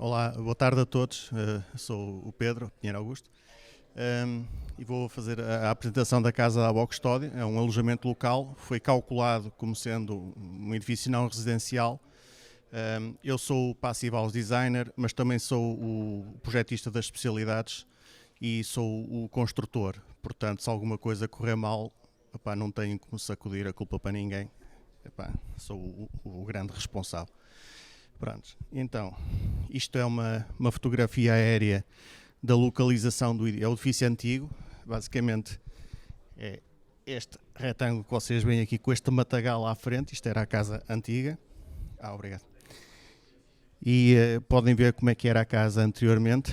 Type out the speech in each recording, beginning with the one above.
Olá, boa tarde a todos. Sou o Pedro Pinheiro Augusto e vou fazer a apresentação da Casa da Avó Custódia. É um alojamento local, foi calculado como sendo um edifício não residencial. Eu sou o Passive House Designer, mas também sou o projetista das especialidades e sou o construtor. Portanto, se alguma coisa correr mal, epá, não tenho como sacudir a culpa para ninguém. Epá, sou o grande responsável. Pronto, então, isto é uma fotografia aérea da localização do edifício antigo. Basicamente é este retângulo que vocês veem aqui com este matagal à frente. Isto era a casa antiga. Obrigado. E podem ver como é que era a casa anteriormente.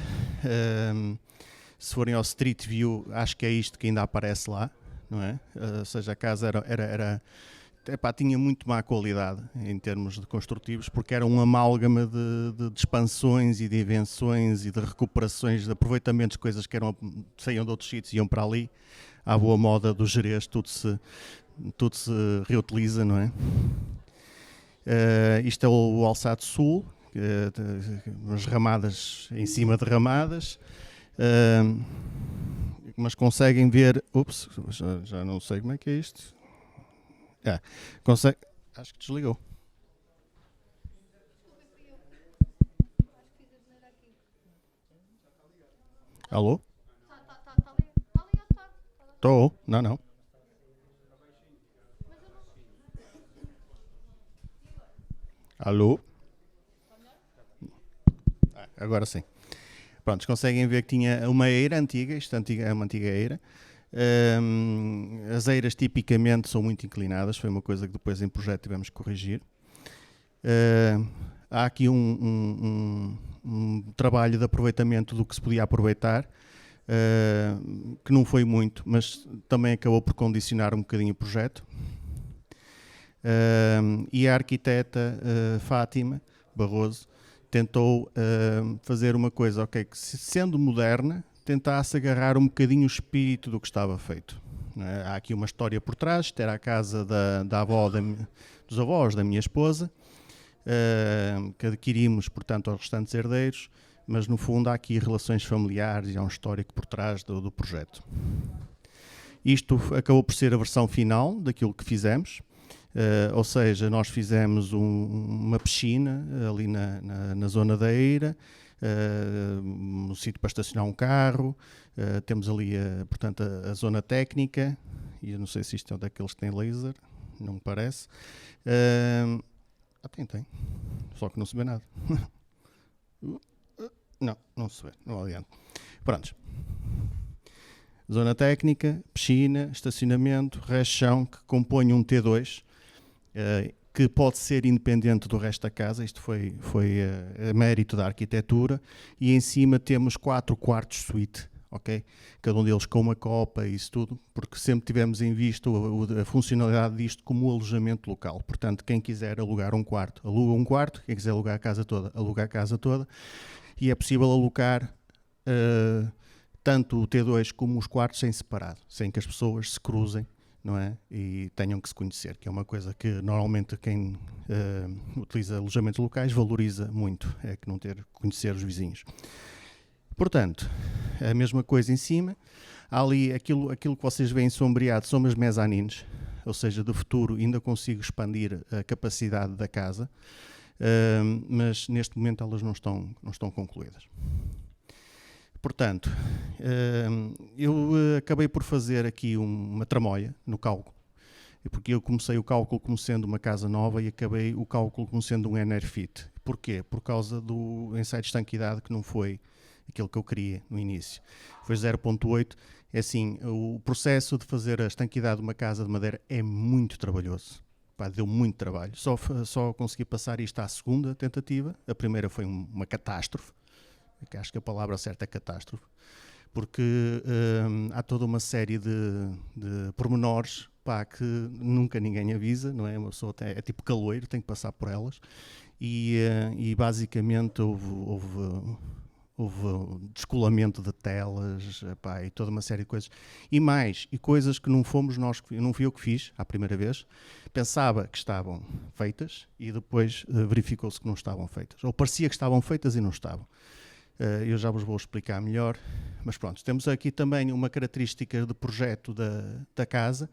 Se forem ao Street View, acho que é isto que ainda aparece lá, não é? Ou seja, a casa tinha muito má qualidade em termos de construtivos, porque era um amálgama de expansões e de invenções e de recuperações, de aproveitamentos de coisas que saíam de outros sítios e iam para ali. À boa moda do Gerês, tudo se reutiliza, não é? Isto é o Alçado Sul, umas ramadas em cima de ramadas. Mas conseguem ver... Ups, já não sei como é que é isto. Consegue... Acho que desligou. Alô? Estou? Não. Alô? Agora sim. Pronto, conseguem ver que tinha uma eira antiga, isto é uma antiga eira. As eiras tipicamente são muito inclinadas, foi uma coisa que depois em projeto tivemos que corrigir. Há aqui um trabalho de aproveitamento do que se podia aproveitar, que não foi muito, mas também acabou por condicionar um bocadinho o projeto. E a arquiteta Fátima Barroso tentou fazer uma coisa, ok, que sendo moderna, tentasse agarrar um bocadinho o espírito do que estava feito. Há aqui uma história por trás. Isto era a casa da avó, dos avós da minha esposa, que adquirimos, portanto, aos restantes herdeiros, mas no fundo há aqui relações familiares e há um histórico por trás do projeto. Isto acabou por ser a versão final daquilo que fizemos. Ou seja, nós fizemos uma piscina ali na zona da eira, um sítio para estacionar um carro, temos ali portanto, a zona técnica, e eu não sei se isto é daqueles que têm laser, não me parece. Tem, só que não se vê nada. Não se vê, não adianta. Prontos. Zona técnica, piscina, estacionamento, resto chão, que compõe um T2, que pode ser independente do resto da casa. Isto foi mérito da arquitetura. E em cima temos 4 quartos suíte, ok? Cada um deles com uma copa e isso tudo, porque sempre tivemos em vista a funcionalidade disto como alojamento local. Portanto, quem quiser alugar um quarto, aluga um quarto. Quem quiser alugar a casa toda, aluga a casa toda. E é possível alugar tanto o T2 como os quartos em separado, sem que as pessoas se cruzem, não é? E tenham que se conhecer, que é uma coisa que normalmente quem utiliza alojamentos locais valoriza muito, é que não ter que conhecer os vizinhos. Portanto, a mesma coisa em cima. Há ali aquilo que vocês veem sombreado são as mezanines, ou seja, de futuro ainda consigo expandir a capacidade da casa, mas neste momento elas não estão concluídas. Portanto, eu acabei por fazer aqui uma tramóia no cálculo, porque eu comecei o cálculo como sendo uma casa nova e acabei o cálculo como sendo um NRFIT. Porquê? Por causa do ensaio de estanquidade, que não foi aquilo que eu queria no início. Foi 0.8. É assim, o processo de fazer a estanquidade de uma casa de madeira é muito trabalhoso. Deu muito trabalho. Só consegui passar isto à segunda tentativa. A primeira foi uma catástrofe. Acho que a palavra certa é catástrofe, porque há toda uma série de pormenores que nunca ninguém avisa, não é? Uma pessoa é tipo caloeiro, tem que passar por elas, e basicamente houve houve descolamento de telas, epá, e toda uma série de coisas. E coisas que não fomos nós, não fui eu que fiz à primeira vez. Pensava que estavam feitas e depois verificou-se que não estavam feitas. Ou parecia que estavam feitas e não estavam. Eu já vos vou explicar melhor. Mas pronto, temos aqui também uma característica de projeto da casa,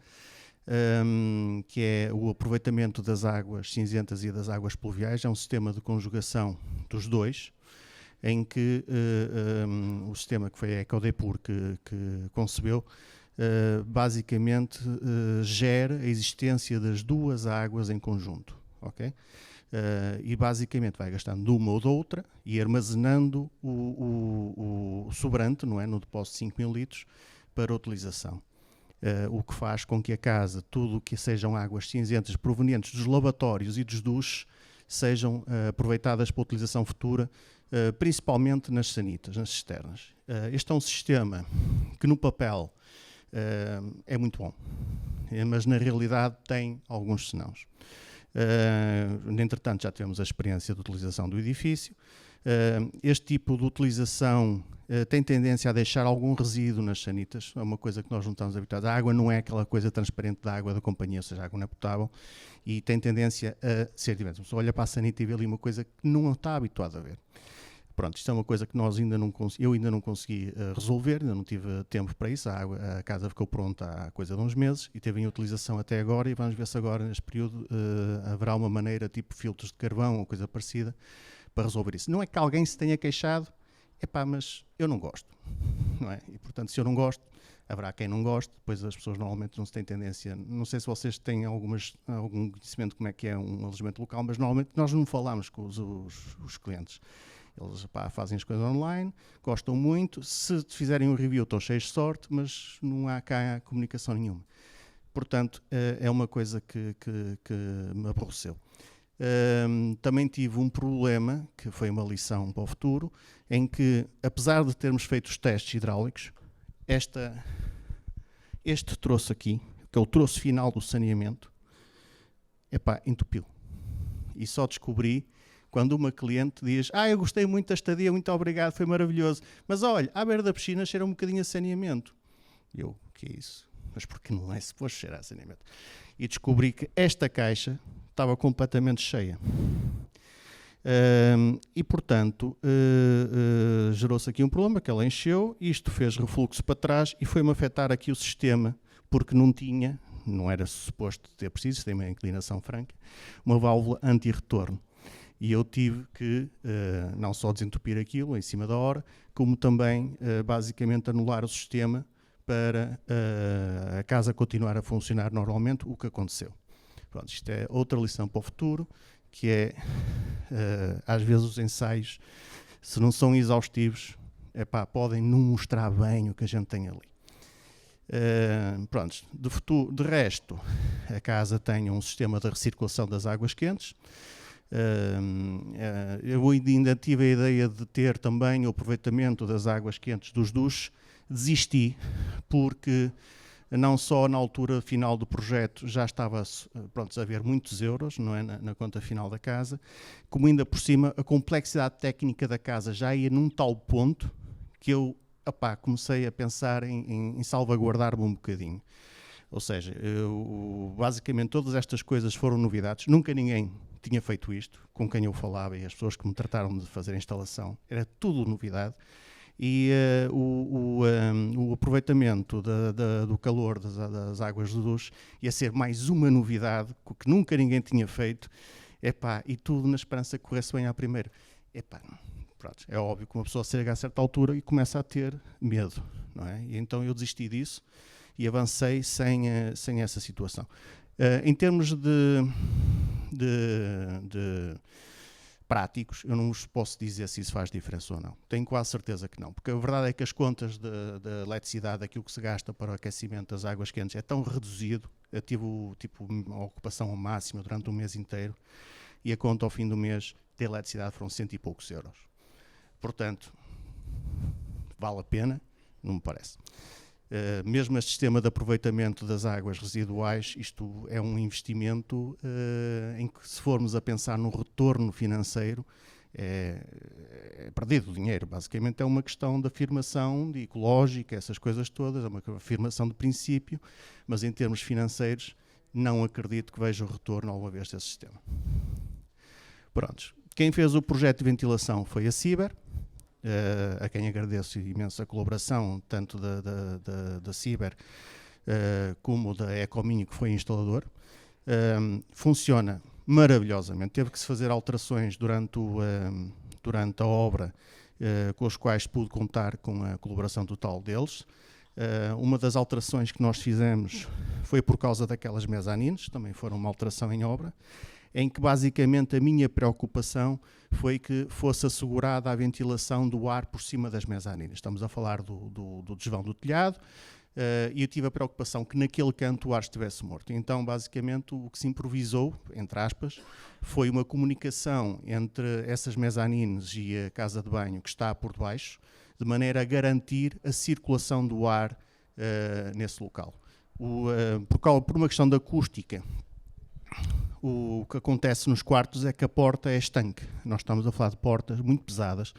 que é o aproveitamento das águas cinzentas e das águas pluviais. É um sistema de conjugação dos dois, em que o sistema que foi a Ecodepur que concebeu, basicamente gera a existência das duas águas em conjunto, ok? E basicamente vai gastando de uma ou de outra e armazenando o sobrante, não é, no depósito de 5.000 litros para utilização. O que faz com que a casa, tudo o que sejam águas cinzentas provenientes dos lavatórios e dos duches, sejam aproveitadas para utilização futura, principalmente nas sanitas, nas cisternas. Este é um sistema que no papel é muito bom, mas na realidade tem alguns senões. Entretanto, já tivemos a experiência de utilização do edifício. Este tipo de utilização tem tendência a deixar algum resíduo nas sanitas, é uma coisa que nós não estamos habituados. A água não é aquela coisa transparente da água da companhia, ou seja, a água não é potável, e tem tendência a ser diferente. Você olha para a sanita e vê ali uma coisa que não está habituado a ver. Pronto, isto é uma coisa que nós eu ainda não consegui resolver, ainda não tive tempo para isso. A casa ficou pronta há coisa de uns meses e teve em utilização até agora, e vamos ver se agora, neste período, haverá uma maneira, tipo filtros de carvão ou coisa parecida, para resolver isso. Não é que alguém se tenha queixado, mas eu não gosto, não é? E, portanto, se eu não gosto, haverá quem não goste. Depois as pessoas normalmente não se têm tendência, não sei se vocês têm algum conhecimento de como é que é um alojamento local, mas normalmente nós não falamos com os clientes. Eles fazem as coisas online, gostam muito. Se fizerem um review, estão cheios de sorte, mas não há cá comunicação nenhuma. Portanto, é uma coisa que me aborreceu. Também tive um problema, que foi uma lição para o futuro, em que, apesar de termos feito os testes hidráulicos, este troço aqui, que é o troço final do saneamento, entupiu. E só descobri quando uma cliente diz: eu gostei muito da estadia, muito obrigado, foi maravilhoso, mas olha, à beira da piscina cheira um bocadinho a saneamento. E eu: o que é isso? Mas porque não é suposto cheirar a saneamento? E descobri que esta caixa estava completamente cheia. E, portanto, gerou-se aqui um problema, que ela encheu, isto fez refluxo para trás e foi-me afetar aqui o sistema, porque não era suposto ter preciso, tem uma inclinação franca, uma válvula anti-retorno. E eu tive que não só desentupir aquilo em cima da hora, como também basicamente anular o sistema para a casa continuar a funcionar normalmente, o que aconteceu. Pronto, isto é outra lição para o futuro, que é, às vezes os ensaios, se não são exaustivos, podem não mostrar bem o que a gente tem ali. Pronto, de resto, a casa tem um sistema de recirculação das águas quentes. Eu ainda tive a ideia de ter também o aproveitamento das águas quentes dos duches. Desisti, porque não só na altura final do projeto já estava a haver muitos euros, não é, na conta final da casa, como ainda por cima a complexidade técnica da casa já ia num tal ponto que eu comecei a pensar em salvaguardar-me um bocadinho. Ou seja, basicamente todas estas coisas foram novidades, nunca ninguém tinha feito isto, com quem eu falava, e as pessoas que me trataram de fazer a instalação, era tudo novidade. E o aproveitamento do calor das águas do duche ia ser mais uma novidade que nunca ninguém tinha feito, e tudo na esperança que corresse bem à primeira. Pronto, é óbvio que uma pessoa chega a certa altura e começa a ter medo, não é? E então eu desisti disso e avancei sem essa situação. Em termos de práticos, eu não vos posso dizer se isso faz diferença ou não. Tenho quase certeza que não, porque a verdade é que as contas de eletricidade, aquilo que se gasta para o aquecimento das águas quentes, é tão reduzido. Eu tive uma ocupação ao máximo durante um mês inteiro e a conta ao fim do mês de eletricidade foram 100 e poucos euros. Portanto, vale a pena? Não me parece. Mesmo este sistema de aproveitamento das águas residuais, isto é um investimento em que, se formos a pensar no retorno financeiro, é perdido o dinheiro. Basicamente é uma questão de afirmação de ecológica, essas coisas todas, é uma afirmação de princípio, mas em termos financeiros não acredito que veja o retorno alguma vez desse sistema. Prontos. Quem fez o projeto de ventilação foi a Ciber, a quem agradeço imensa colaboração, tanto da Ciber como da Ecominho, que foi instalador. Funciona maravilhosamente. Teve que se fazer alterações durante a obra, com as quais pude contar com a colaboração total deles. Uma das alterações que nós fizemos foi por causa daquelas mezanines, também foram uma alteração em obra, em que basicamente a minha preocupação foi que fosse assegurada a ventilação do ar por cima das mezanines. Estamos a falar do desvão do telhado, e eu tive a preocupação que naquele canto o ar estivesse morto. Então, basicamente, o que se improvisou, entre aspas, foi uma comunicação entre essas mezanines e a casa de banho que está por debaixo, de maneira a garantir a circulação do ar nesse local. Por uma questão de acústica, o que acontece nos quartos é que a porta é estanque. Nós estamos a falar de portas muito pesadas.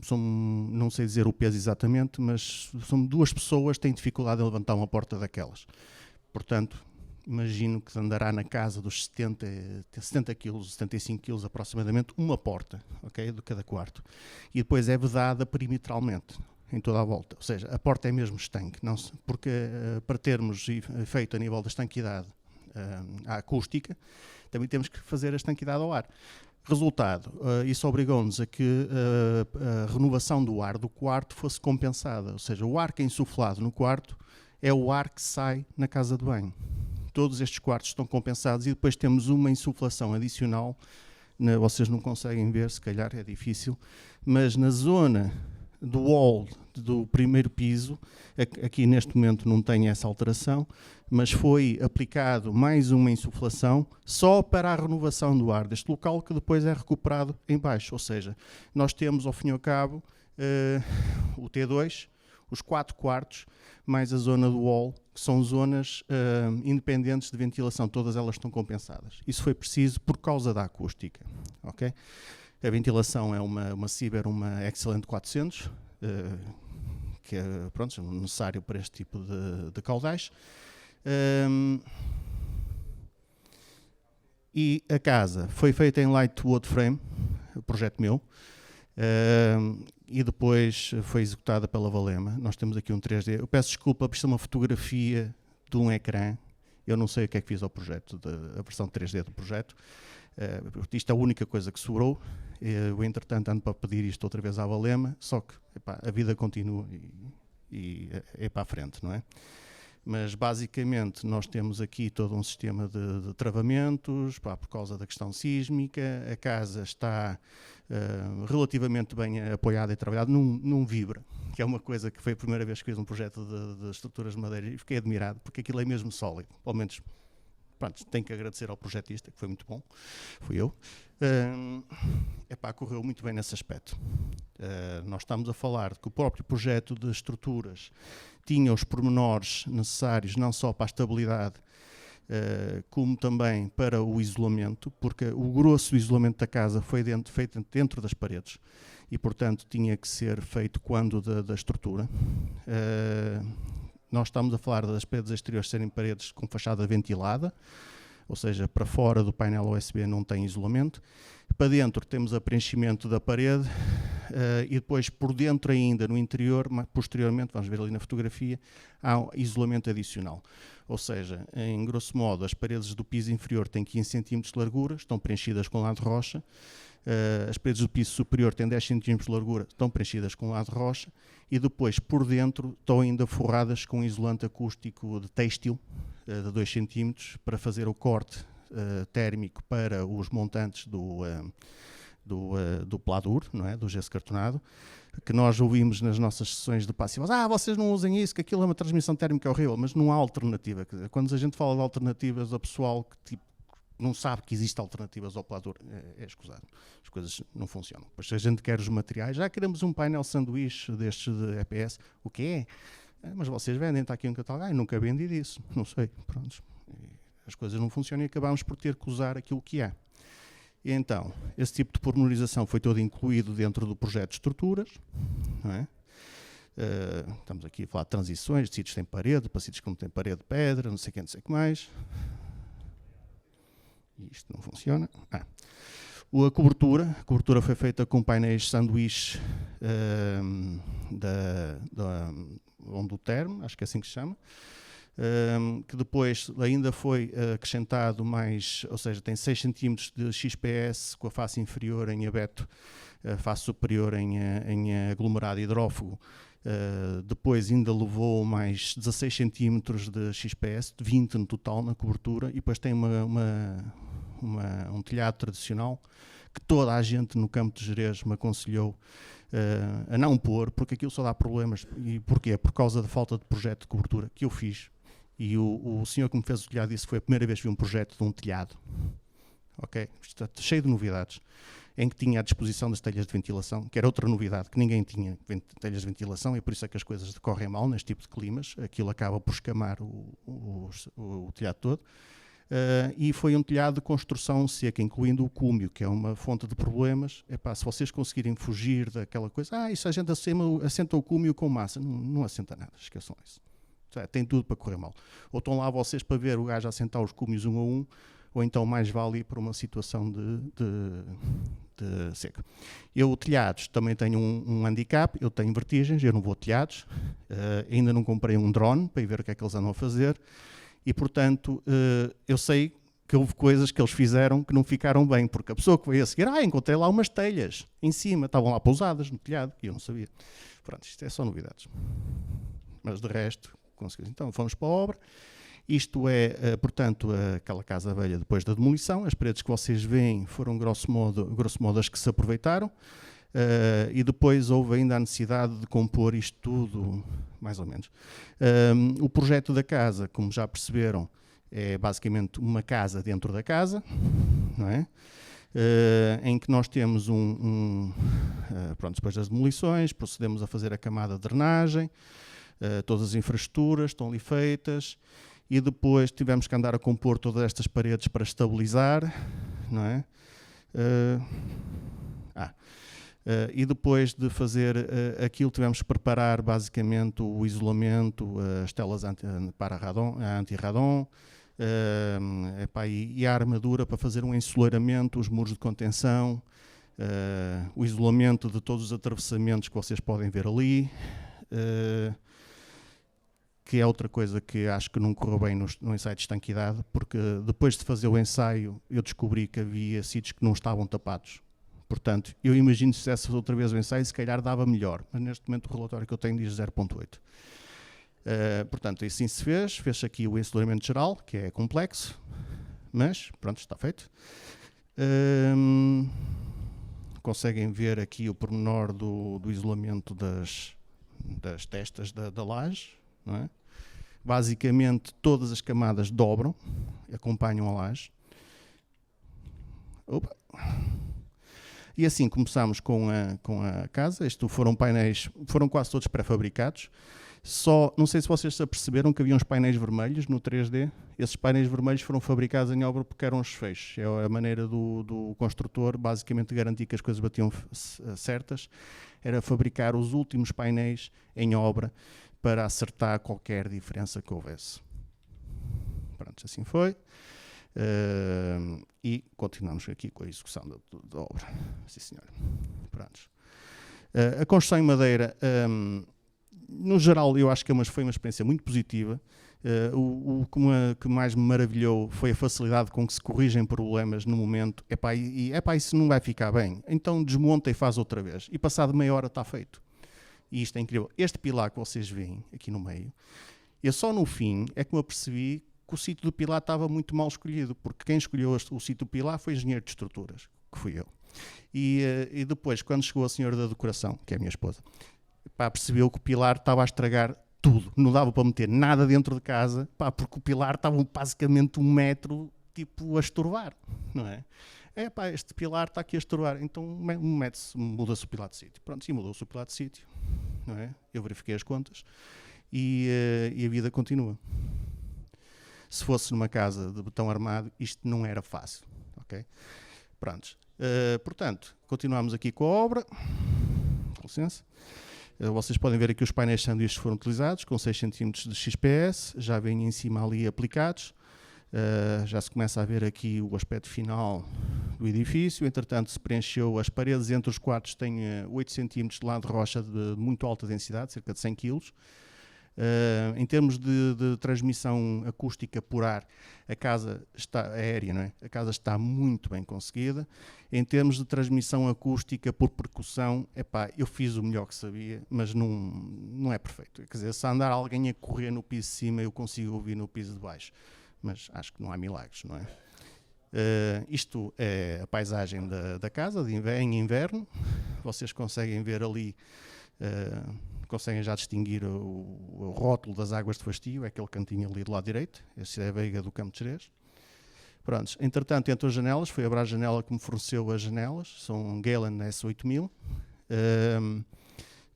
Não sei dizer o peso exatamente, mas são 2 pessoas que têm dificuldade em levantar uma porta daquelas. Portanto, imagino que andará na casa dos 70 kg, 75 kg aproximadamente, uma porta, okay, de cada quarto. E depois é vedada perimetralmente, em toda a volta. Ou seja, a porta é mesmo estanque, porque para termos efeito a nível da estanquidade à acústica, também temos que fazer a estanquidade ao ar. Resultado, isso obrigou-nos a que a renovação do ar do quarto fosse compensada, ou seja, o ar que é insuflado no quarto é o ar que sai na casa de banho. Todos estes quartos estão compensados e depois temos uma insuflação adicional, vocês não conseguem ver, se calhar é difícil, mas na zona do hall do primeiro piso, aqui neste momento não tem essa alteração, mas foi aplicado mais uma insuflação só para a renovação do ar deste local, que depois é recuperado em baixo. Ou seja, nós temos ao fim e ao cabo o T2, os 4 quartos, mais a zona do hall, que são zonas independentes de ventilação, todas elas estão compensadas. Isso foi preciso por causa da acústica. Okay? A ventilação é uma Ciber, uma Excellent 400, que é necessário para este tipo de caudais. E a casa foi feita em light wood frame, projeto meu, e depois foi executada pela Valema. Nós temos aqui um 3D. Eu peço desculpa, porque isto é uma fotografia de um ecrã. Eu não sei o que é que fiz ao projeto, a versão 3D do projeto. Isto é a única coisa que sobrou. Eu, entretanto, ando para pedir isto outra vez à Valema, só que a vida continua e é para a frente, não é? Mas, basicamente, nós temos aqui todo um sistema de travamentos, por causa da questão sísmica. A casa está relativamente bem apoiada e trabalhada, não vibra, que é uma coisa que foi a primeira vez que fiz um projeto de estruturas de madeira e fiquei admirado, porque aquilo é mesmo sólido, pelo menos. Pronto, tenho que agradecer ao projetista, que foi muito bom, fui eu. Correu muito bem nesse aspecto. Nós estamos a falar de que o próprio projeto de estruturas tinha os pormenores necessários, não só para a estabilidade, como também para o isolamento, porque o grosso do isolamento da casa foi feito dentro das paredes e, portanto, tinha que ser feito quando da estrutura. Nós estamos a falar das paredes exteriores serem paredes com fachada ventilada, ou seja, para fora do painel USB não tem isolamento. Para dentro temos a preenchimento da parede e depois por dentro ainda, no interior, posteriormente, vamos ver ali na fotografia, há um isolamento adicional. Ou seja, em grosso modo, as paredes do piso inferior têm 15 cm de largura, estão preenchidas com lado de rocha. As paredes do piso superior têm 10 cm de largura, estão preenchidas com lado de rocha. E depois, por dentro, estão ainda forradas com isolante acústico de têxtil, de 2 cm, para fazer o corte térmico para os montantes do pladur, não é? Do gesso cartonado, que nós ouvimos nas nossas sessões de passivas. Vocês não usem isso, que aquilo é uma transmissão térmica horrível, mas não há alternativa. Quando a gente fala de alternativas, o pessoal que não sabe que existem alternativas ao pladur, é escusado. As coisas não funcionam. Pois se a gente quer os materiais, já queremos um painel sanduíche destes de EPS, o que é? Mas vocês vendem, está aqui um catálogo, eu nunca vendi disso, não sei, pronto. As coisas não funcionam e acabamos por ter que usar aquilo que há. E então, esse tipo de pormenorização foi todo incluído dentro do projeto de estruturas, não é? Estamos aqui a falar de transições, de sítios sem parede, para sítios que não têm parede de pedra, não sei o que, não sei o que mais. E isto não funciona. A cobertura foi feita com painéis sanduíche da Ondoterm, acho que é assim que se chama, que depois ainda foi acrescentado mais, ou seja, tem 6 cm de XPS com a face inferior em abeto, a face superior em aglomerado hidrófugo. Depois ainda levou mais 16 cm de XPS, 20 no total na cobertura, e depois tem um telhado tradicional que toda a gente no campo de Gerês me aconselhou a não pôr, porque aquilo só dá problemas. E porquê? Por causa da falta de projeto de cobertura que eu fiz. E o senhor que me fez o telhado disse que foi a primeira vez que vi um projeto de um telhado. Ok? Está cheio de novidades, em que tinha à disposição das telhas de ventilação, que era outra novidade, que ninguém tinha telhas de ventilação, e por isso é que as coisas decorrem mal neste tipo de climas. Aquilo acaba por escamar o telhado todo. E foi um telhado de construção seca, incluindo o cúmio, que é uma fonte de problemas. Se vocês conseguirem fugir daquela coisa, isso a gente assenta o cúmio com massa. Não assenta nada, esqueçam isso. Tem tudo para correr mal. Ou estão lá vocês para ver o gajo a assentar os cúmios um a um, ou então mais vale ir para uma situação de seca. Eu, telhados, também tenho um handicap, eu tenho vertigens, eu não vou a telhados, ainda não comprei um drone para ir ver o que é que eles andam a fazer, e portanto eu sei que houve coisas que eles fizeram que não ficaram bem, porque a pessoa que veio a seguir, encontrei lá umas telhas em cima, estavam lá pousadas no telhado, e eu não sabia. Pronto, isto é só novidades. Mas de resto, conseguimos. Então fomos para a obra. Isto é, portanto, aquela casa velha depois da demolição. As paredes que vocês veem foram, grosso modo, as que se aproveitaram. E depois houve ainda a necessidade de compor isto tudo, mais ou menos. O projeto da casa, como já perceberam, é basicamente uma casa dentro da casa, não é? Em que nós temos pronto, depois das demolições, procedemos a fazer a camada de drenagem, todas as infraestruturas estão ali feitas, e depois tivemos que andar a compor todas estas paredes para estabilizar, não é? E depois de fazer aquilo, tivemos que preparar basicamente o isolamento, as telas anti-radon, e a armadura para fazer um ensoleiramento, os muros de contenção, o isolamento de todos os atravessamentos que vocês podem ver ali, que é outra coisa que acho que não correu bem no ensaio de estanquidade, porque depois de fazer o ensaio eu descobri que havia sítios que não estavam tapados. Portanto, eu imagino que se fizesse outra vez o ensaio, se calhar dava melhor, mas neste momento o relatório que eu tenho diz 0.8. Portanto, assim se fez aqui o ensoleiramento geral, que é complexo, mas pronto, está feito. Conseguem ver aqui o pormenor do isolamento das testas da laje, não é? Basicamente todas as camadas dobram, acompanham a laje. E assim começámos com a casa. Estes foram painéis, foram quase todos pré-fabricados. Só, não sei se vocês se aperceberam que havia uns painéis vermelhos no 3D. Esses painéis vermelhos foram fabricados em obra porque eram os fechos. É a maneira do construtor basicamente garantir que as coisas batiam certas. Era fabricar os últimos painéis em obra para acertar qualquer diferença que houvesse. Pronto, assim foi. E continuamos aqui com a execução da obra. Sim, senhor. Pronto. A construção em madeira, no geral, eu acho que foi uma experiência muito positiva. O que mais me maravilhou foi a facilidade com que se corrigem problemas no momento. Isso não vai ficar bem. Então desmonta e faz outra vez. E passado meia hora está feito. E isto é incrível. Este pilar que vocês veem aqui no meio, eu só no fim é que me apercebi que o sítio do pilar estava muito mal escolhido, porque quem escolheu o sítio do pilar foi o engenheiro de estruturas, que fui eu. E depois, quando chegou a senhora da decoração, que é a minha esposa, percebeu que o pilar estava a estragar tudo. Não dava para meter nada dentro de casa, porque o pilar estava basicamente 1 metro a estorvar, não é? Este pilar está aqui a estorvar, então muda-se o pilar de sítio. Pronto, sim, mudou-se o pilar de sítio, não é? Eu verifiquei as contas e a vida continua. Se fosse numa casa de betão armado, isto não era fácil, ok? Prontos. Portanto, continuamos aqui com a obra. Com licença. Vocês podem ver aqui os painéis sanduíches foram utilizados, com 6 cm de XPS, já vêm em cima ali aplicados. Já se começa a ver aqui o aspecto final do edifício. Entretanto, se preencheu as paredes entre os quartos, tem 8 cm de lado de rocha de muito alta densidade, cerca de 100 kg. Em termos de transmissão acústica por ar, a casa está aérea, não é? A casa está muito bem conseguida. Em termos de transmissão acústica por percussão, eu fiz o melhor que sabia, mas não é perfeito. Quer dizer, se andar alguém a correr no piso de cima, eu consigo ouvir no piso de baixo, mas acho que não há milagres, não é? Isto é a paisagem da casa em inverno. Vocês conseguem ver ali, conseguem já distinguir o rótulo das águas de Fastio, é aquele cantinho ali do lado direito. Esse é a Veiga do Campo de Xerez. Prontos. Entretanto, entre as janelas, foi a Brás Janela que me forneceu as janelas, são Galen S8000,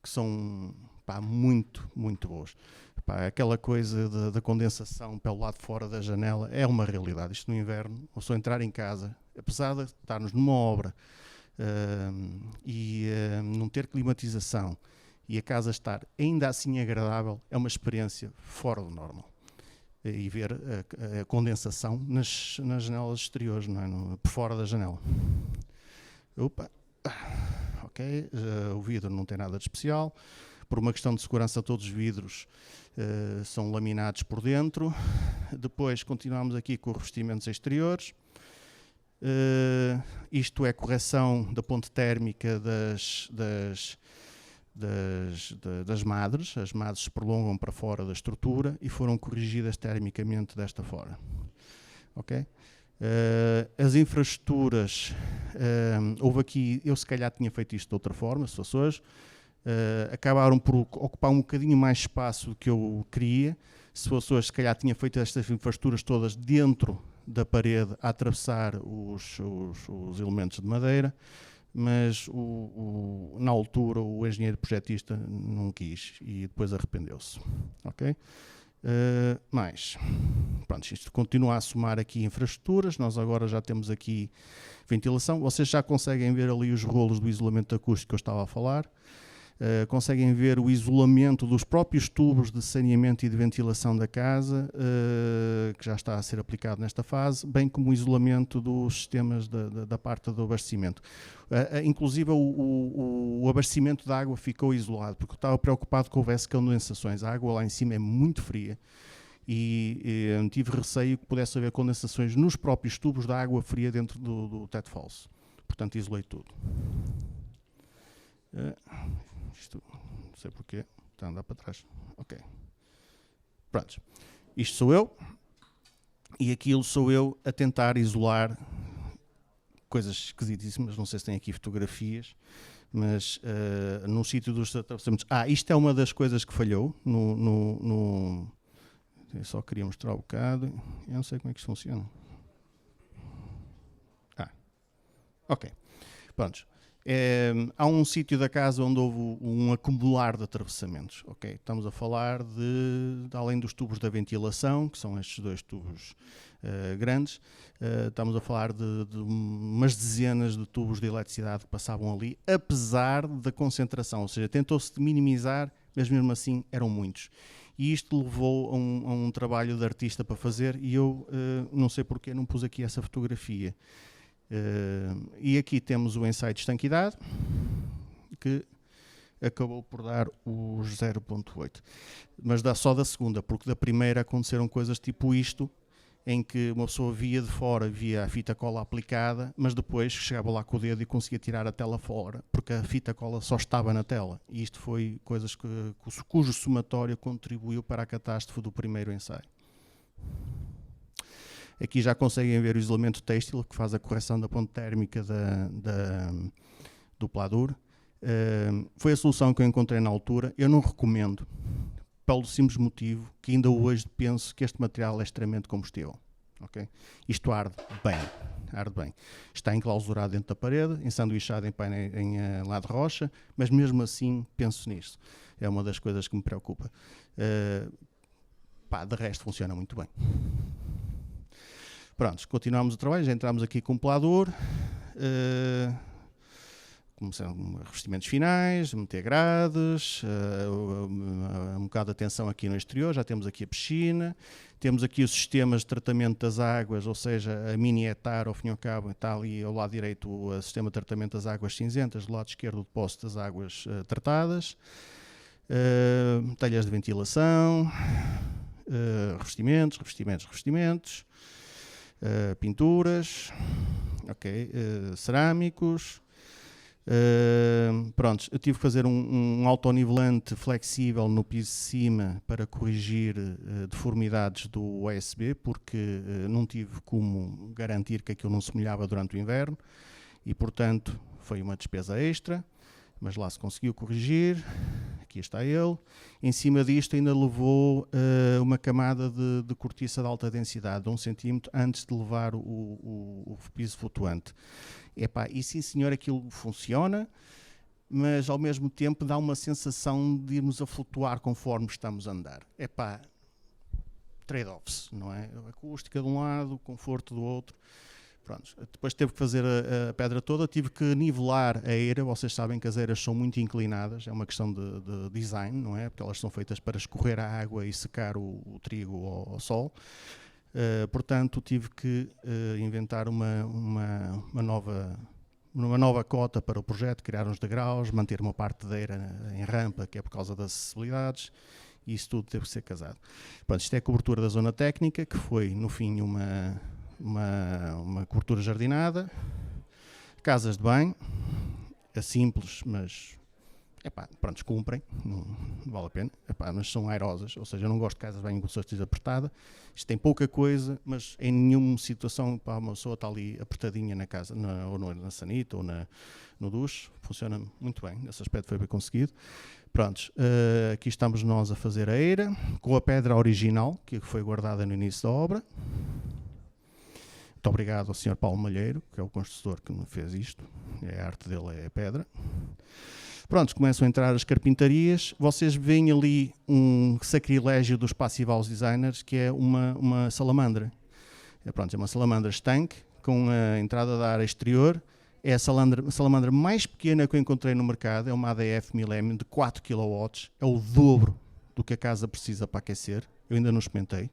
que são muito, muito boas. Aquela coisa da condensação pelo lado de fora da janela é uma realidade. Isto no inverno, ou só entrar em casa, apesar de estarmos numa obra e não ter climatização e a casa estar ainda assim agradável, é uma experiência fora do normal. E ver a condensação nas janelas exteriores, não é? Por fora da janela. Ok, o vidro não tem nada de especial. Por uma questão de segurança, todos os vidros são laminados por dentro. Depois continuamos aqui com os revestimentos exteriores. Isto é correção da ponte térmica das madres. As madres se prolongam para fora da estrutura e foram corrigidas termicamente desta forma. Ok? As infraestruturas, houve aqui, eu se calhar tinha feito isto de outra forma, se fosse hoje, acabaram por ocupar um bocadinho mais espaço do que eu queria. Se fosse hoje, se calhar tinha feito estas infraestruturas todas dentro da parede a atravessar os elementos de madeira, mas na altura o engenheiro projetista não quis e depois arrependeu-se. Ok? Pronto, isto continua a somar aqui infraestruturas. Nós agora já temos aqui ventilação. Vocês já conseguem ver ali os rolos do isolamento acústico que eu estava a falar. Conseguem ver o isolamento dos próprios tubos de saneamento e de ventilação da casa, que já está a ser aplicado nesta fase, bem como o isolamento dos sistemas da parte do abastecimento. Inclusive o abastecimento de água ficou isolado, porque eu estava preocupado que houvesse condensações. A água lá em cima é muito fria e tive receio que pudesse haver condensações nos próprios tubos da água fria dentro do teto falso. Portanto, isolei tudo. Isto, não sei porquê, está a andar para trás. Ok. Pronto. Isto sou eu e aquilo sou eu a tentar isolar coisas esquisitíssimas. Não sei se tem aqui fotografias, mas no sítio dos atravessamentos. Isto é uma das coisas que falhou. Eu só queria mostrar um bocado. Eu não sei como é que isto funciona. Ok. Pronto. Há um sítio da casa onde houve um acumular de atravessamentos. Okay? Estamos a falar de além dos tubos da ventilação, que são estes dois tubos grandes, estamos a falar de umas dezenas de tubos de eletricidade que passavam ali, apesar da concentração, ou seja, tentou-se minimizar, mas mesmo assim eram muitos. E isto levou a um trabalho de artista para fazer e eu não sei porque não pus aqui essa fotografia. E aqui temos o ensaio de estanquidade, que acabou por dar os 0.8. Mas dá só da segunda, porque da primeira aconteceram coisas tipo isto, em que uma pessoa via de fora, via a fita cola aplicada, mas depois chegava lá com o dedo e conseguia tirar a tela fora, porque a fita cola só estava na tela. E isto foi coisas cujo somatório contribuiu para a catástrofe do primeiro ensaio. Aqui já conseguem ver o isolamento têxtil, que faz a correção da ponte térmica do pladur. Foi a solução que eu encontrei na altura. Eu não recomendo, pelo simples motivo que ainda hoje penso que este material é extremamente combustível. Okay? Isto arde bem. Está enclausurado dentro da parede, ensanduichado em lado de rocha, mas mesmo assim penso nisto. É uma das coisas que me preocupa. De resto funciona muito bem. Pronto, continuamos o trabalho, já entramos aqui com o pladur. começando revestimentos finais, meter grades, um bocado de atenção aqui no exterior, já temos aqui a piscina, temos aqui os sistemas de tratamento das águas, ou seja, a mini etar, ao fim e ao cabo, está ali ao lado direito o sistema de tratamento das águas cinzentas, do lado esquerdo o depósito das águas tratadas, telhas de ventilação, revestimentos, pinturas, cerâmicos. Pronto, eu tive que fazer um autonivelante flexível no piso de cima para corrigir deformidades do OSB, porque não tive como garantir que aquilo não se molhava durante o inverno e, portanto, foi uma despesa extra, mas lá se conseguiu corrigir. Aqui está ele. Em cima disto ainda levou uma camada de cortiça de alta densidade, de 1 centímetro, antes de levar o piso flutuante. E sim senhor, aquilo funciona, mas ao mesmo tempo dá uma sensação de irmos a flutuar conforme estamos a andar. Trade-offs, não é? Acústica de um lado, conforto do outro. Pronto. Depois teve que fazer a pedra toda, tive que nivelar a eira. Vocês sabem que as eiras são muito inclinadas, é uma questão de design, não é? Porque elas são feitas para escorrer a água e secar o trigo ao sol. Portanto, tive que inventar uma nova cota para o projeto, criar uns degraus, manter uma parte da eira em rampa, que é por causa das acessibilidades, e isso tudo teve que ser casado. Pronto, isto é a cobertura da zona técnica, que foi, no fim, uma cobertura jardinada, casas de banho, é simples, mas pronto, cumprem, não vale a pena, mas são aerosas, ou seja, eu não gosto de casas de banho com certeza apertada. Isto tem pouca coisa, mas em nenhuma situação uma pessoa está ali apertadinha na casa, ou na sanita, ou no duche, funciona muito bem, nesse aspecto foi bem conseguido. Prontos, aqui estamos nós a fazer a eira, com a pedra original, que foi guardada no início da obra. Muito obrigado ao Sr. Paulo Malheiro, que é o construtor que me fez isto, a arte dele é a pedra. Pronto, começam a entrar as carpintarias. Vocês veem ali um sacrilégio dos Passive House Designers, que é uma salamandra. É uma salamandra estanque, com a entrada da área exterior. É a salamandra mais pequena que eu encontrei no mercado, é uma ADF Millennium de 4 kW, é o dobro do que a casa precisa para aquecer. Eu ainda não experimentei.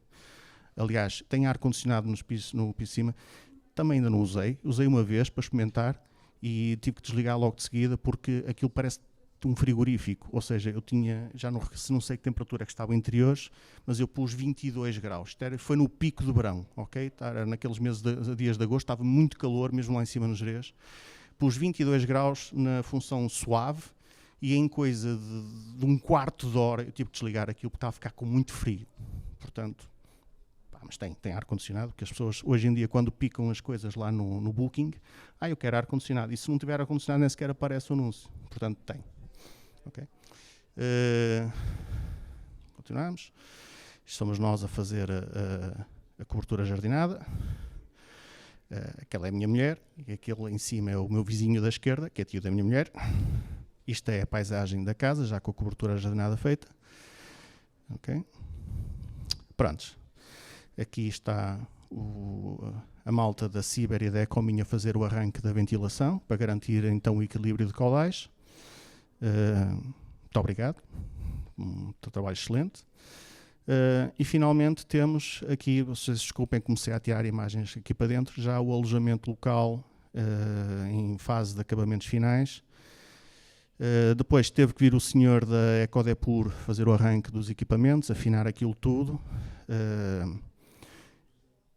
Aliás, tem ar-condicionado no piso de cima, também ainda não usei. Usei uma vez para experimentar e tive que desligar logo de seguida porque aquilo parece um frigorífico, ou seja, eu tinha, já não sei que temperatura é que estava interiores, mas eu pus 22 graus, foi no pico de verão, ok? Naqueles dias de agosto, estava muito calor, mesmo lá em cima no Gerês, pus 22 graus na função suave e em coisa de um quarto de hora eu tive que desligar aquilo porque estava a ficar com muito frio, portanto... Mas tem ar-condicionado, porque as pessoas hoje em dia quando picam as coisas lá no Booking, eu quero ar-condicionado, e se não tiver ar-condicionado nem sequer aparece o anúncio, portanto tem. Okay. Continuamos. Estamos nós a fazer a cobertura jardinada. Aquela é a minha mulher, e aquele em cima é o meu vizinho da esquerda, que é tio da minha mulher. Isto é a paisagem da casa, já com a cobertura jardinada feita. Ok. Prontos. Aqui está a malta da Ciber e da Ecominha a fazer o arranque da ventilação, para garantir então o equilíbrio de caudais. Muito obrigado. Um trabalho excelente. E finalmente temos aqui, vocês desculpem, comecei a tirar imagens aqui para dentro, já o alojamento local em fase de acabamentos finais. Depois teve que vir o senhor da Ecodepur fazer o arranque dos equipamentos, afinar aquilo tudo.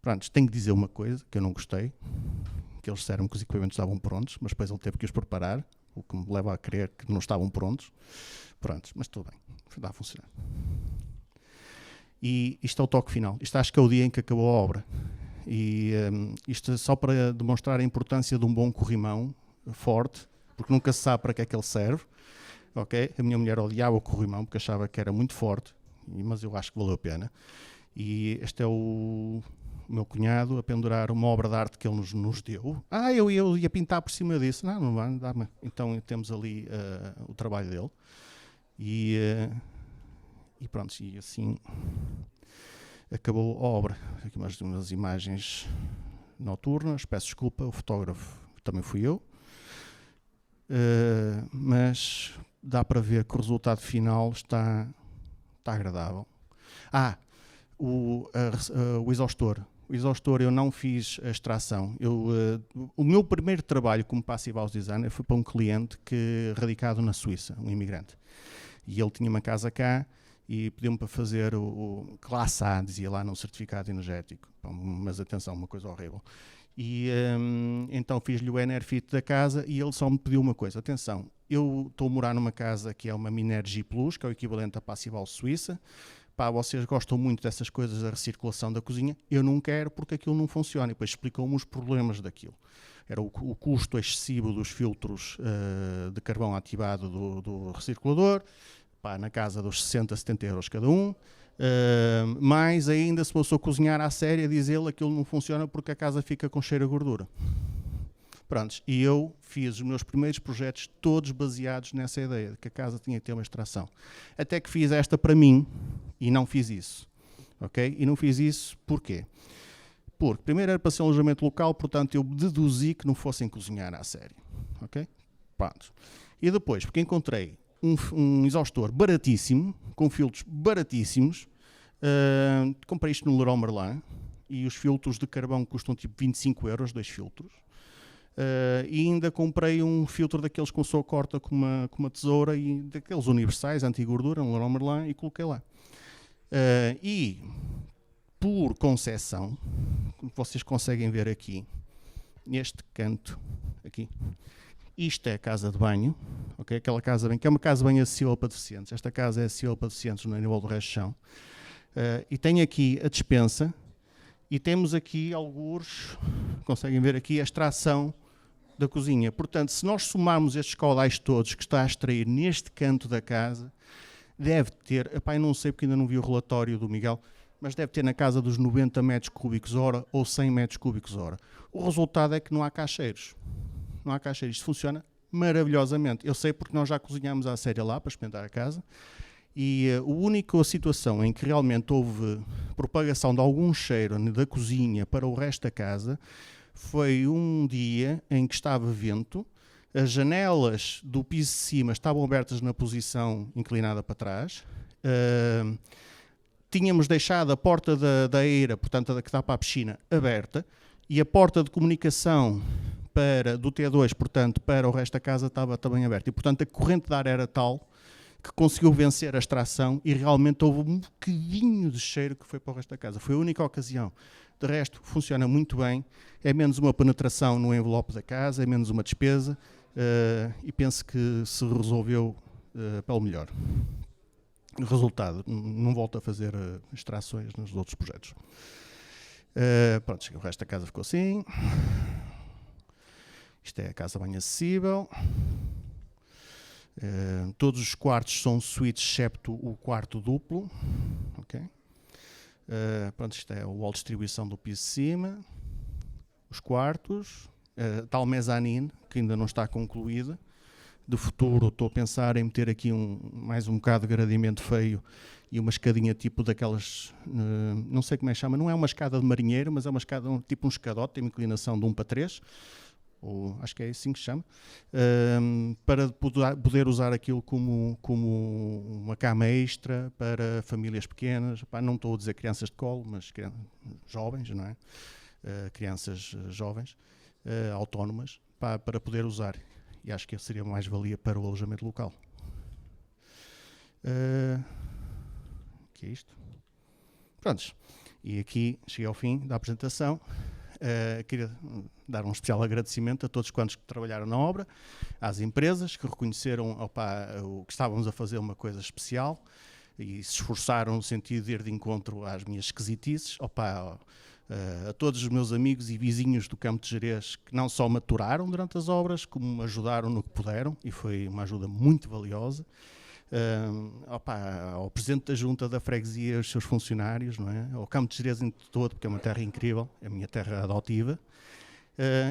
Pronto, tenho que dizer uma coisa que eu não gostei, que eles disseram que os equipamentos estavam prontos, mas depois ele teve que os preparar, o que me leva a crer que não estavam prontos. Pronto, mas tudo bem, está a funcionar. E isto é o toque final. Isto acho que é o dia em que acabou a obra. E isto é só para demonstrar a importância de um bom corrimão forte, porque nunca se sabe para que é que ele serve. Okay? A minha mulher odiava o corrimão porque achava que era muito forte, mas eu acho que valeu a pena. E este é o meu cunhado a pendurar uma obra de arte que ele nos deu. Eu ia pintar por cima disso. Não vai, dá-me. Então temos ali o trabalho dele. E pronto, e assim acabou a obra. Aqui umas imagens noturnas. Peço desculpa, o fotógrafo também fui eu, mas dá para ver que o resultado final está agradável. O exaustor. O exaustor eu não fiz a extração. O meu primeiro trabalho como Passive House Designer foi para um cliente radicado na Suíça, um imigrante. E ele tinha uma casa cá e pediu-me para fazer o classe A, dizia lá no certificado energético. Mas atenção, uma coisa horrível. E então fiz-lhe o Enerfit da casa e ele só me pediu uma coisa. Atenção, eu estou a morar numa casa que é uma Minergie Plus, que é o equivalente à Passive House Suíça. Vocês gostam muito dessas coisas da recirculação da cozinha, eu não quero porque aquilo não funciona. E depois explicou-me os problemas daquilo. Era o custo excessivo dos filtros de carvão ativado do recirculador, na casa dos 60, 70 euros cada um. Mais ainda, se fosse cozinhar à séria, diz ele, aquilo não funciona porque a casa fica com cheiro a gordura. Prontos, e eu fiz os meus primeiros projetos todos baseados nessa ideia, de que a casa tinha que ter uma extração. Até que fiz esta para mim e não fiz isso. Ok? E não fiz isso porquê? Porque primeiro era para ser um alojamento local, portanto eu deduzi que não fossem cozinhar à série. Ok? Pronto. E depois, porque encontrei um exaustor baratíssimo, com filtros baratíssimos, comprei isto no Leroy Merlin, e os filtros de carvão custam tipo 25 euros, 2 filtros. E ainda comprei um filtro daqueles com só corta com uma tesoura e daqueles universais, anti-gordura, um Leroy Merlin, e coloquei lá. E por concessão, como vocês conseguem ver aqui, neste canto, aqui, isto é a casa de banho, okay? Aquela casa de banho, que é uma casa de banho acessível para deficientes. Esta casa é acessível para deficientes no nível do resto do chão. E tem aqui a despensa, e temos aqui alguns, conseguem ver aqui, a extração da cozinha. Portanto, se nós somarmos estes caudais todos que está a extrair neste canto da casa, deve ter, eu não sei porque ainda não vi o relatório do Miguel, mas deve ter na casa dos 90 metros cúbicos hora ou 100 metros cúbicos hora. O resultado é que não há cacheiros. Não há cacheiros. Isto funciona maravilhosamente. Eu sei porque nós já cozinhámos à séria lá para experimentar a casa. E a única situação em que realmente houve propagação de algum cheiro da cozinha para o resto da casa foi um dia em que estava vento, as janelas do piso de cima estavam abertas na posição inclinada para trás, tínhamos deixado a porta da eira, portanto a que dá para a piscina, aberta, e a porta de comunicação do T2, portanto, para o resto da casa estava também aberta. E, portanto, a corrente de ar era tal que conseguiu vencer a extração e realmente houve um bocadinho de cheiro que foi para o resto da casa. Foi a única ocasião. De resto, funciona muito bem. É menos uma penetração no envelope da casa, é menos uma despesa e penso que se resolveu pelo melhor. Resultado, não volto a fazer extrações nos outros projetos. Pronto, o resto da casa ficou assim. Isto é a casa bem acessível. Todos os quartos são suítes, excepto o quarto duplo. Okay. Pronto, isto é a wall distribuição do piso de cima. Os quartos. Tal mezanine, que ainda não está concluída. De futuro estou a pensar em meter aqui mais um bocado de gradeamento feio e uma escadinha tipo daquelas, não sei como é que chama, não é uma escada de marinheiro, mas é uma escada tipo um escadote, tem uma inclinação de 1:3, ou acho que é assim que se chama, para poder usar aquilo como uma cama extra para famílias pequenas. Não estou a dizer crianças de colo, mas jovens, não é? Crianças jovens, autónomas, para poder usar. E acho que seria mais valia para o alojamento local. Que é isto? Prontos. E aqui cheguei ao fim da apresentação. Queria dar um especial agradecimento a todos quantos que trabalharam na obra, às empresas que reconheceram o que estávamos a fazer uma coisa especial e se esforçaram no sentido de ir de encontro às minhas esquisitices. A todos os meus amigos e vizinhos do Campo de Gerês que não só me aturaram durante as obras, como me ajudaram no que puderam, e foi uma ajuda muito valiosa. Ao Presidente da Junta da Freguesia e aos seus funcionários, não é? Ao Campo de Gerês em todo, porque é uma terra incrível, é a minha terra adotiva.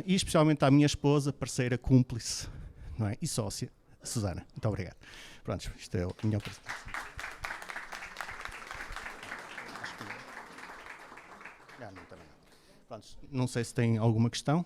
E especialmente à minha esposa, parceira, cúmplice, não é? E sócia, a Susana. Muito obrigado. Pronto, isto é a minha apresentação. Não sei se tem alguma questão.